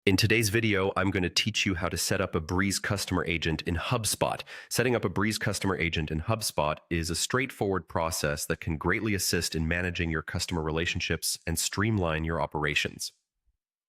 In today's video, I'm going to teach you how to set up a Breeze customer agent in Hubspot. Setting up a Breeze customer agent in Hubspot is a straightforward process that can greatly assist in managing your customer relationships and streamline your operations.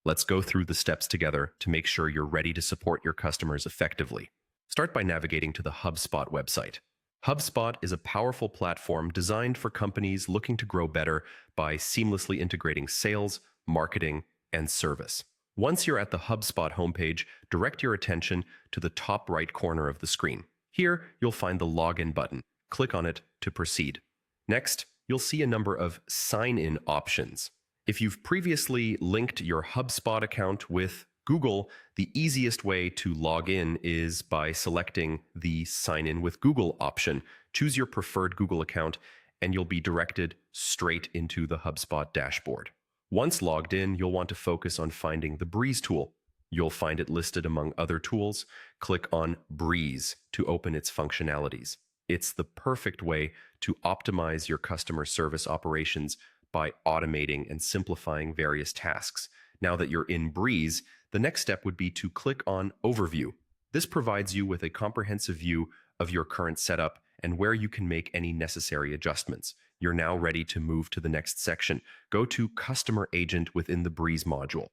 Let's go through the steps together to make sure you're ready to support your customers effectively. Start by navigating to the Hubspot website. Hubspot is a powerful platform designed for companies looking to grow better by seamlessly integrating sales, marketing, and service. Once you're at the HubSpot homepage, direct your attention to the top right corner of the screen. Here, you'll find the Login button. Click on it to proceed. Next, you'll see a number of sign-in options. If you've previously linked your HubSpot account with Google, the easiest way to log in is by selecting the Sign In with Google option. Choose your preferred Google account, and you'll be directed straight into the HubSpot dashboard. Once logged in, you'll want to focus on finding the Breeze tool. You'll find it listed among other tools. Click on Breeze to open its functionalities. It's the perfect way to optimize your customer service operations by automating and simplifying various tasks. Now that you're in Breeze, the next step would be to click on Overview. This provides you with a comprehensive view of your current setup and where you can make any necessary adjustments. You're now ready to move to the next section. Go to Customer Agent within the Breeze module.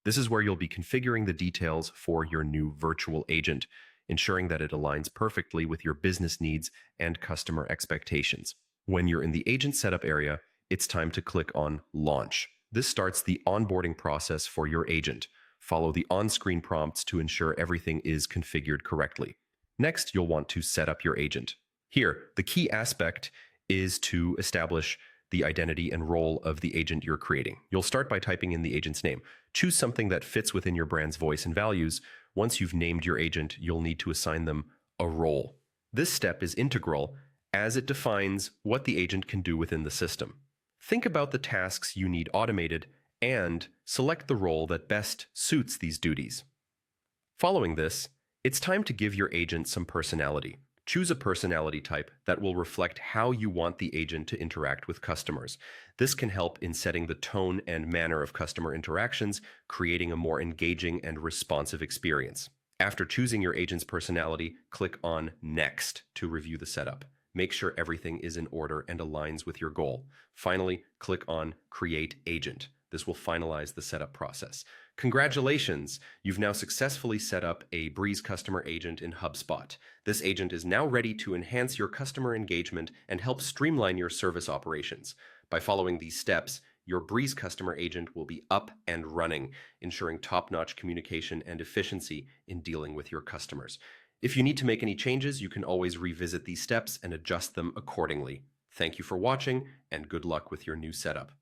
This is where you'll be configuring the details for your new virtual agent, ensuring that it aligns perfectly with your business needs and customer expectations. When you're in the agent setup area, it's time to click on Launch. This starts the onboarding process for your agent. Follow the on-screen prompts to ensure everything is configured correctly. Next, you'll want to set up your agent. Here, the key aspect is to establish the identity and role of the agent you're creating. You'll start by typing in the agent's name. Choose something that fits within your brand's voice and values. Once you've named your agent, you'll need to assign them a role. This step is integral as it defines what the agent can do within the system. Think about the tasks you need automated and select the role that best suits these duties. Following this, it's time to give your agent some personality. Choose a personality type that will reflect how you want the agent to interact with customers. This can help in setting the tone and manner of customer interactions, creating a more engaging and responsive experience. After choosing your agent's personality, click on Next to review the setup. Make sure everything is in order and aligns with your goal. Finally, click on Create Agent. This will finalize the setup process. Congratulations! You've now successfully set up a Breeze customer agent in HubSpot. This agent is now ready to enhance your customer engagement and help streamline your service operations. By following these steps, your Breeze customer agent will be up and running, ensuring top-notch communication and efficiency in dealing with your customers. If you need to make any changes, you can always revisit these steps and adjust them accordingly. Thank you for watching, and good luck with your new setup.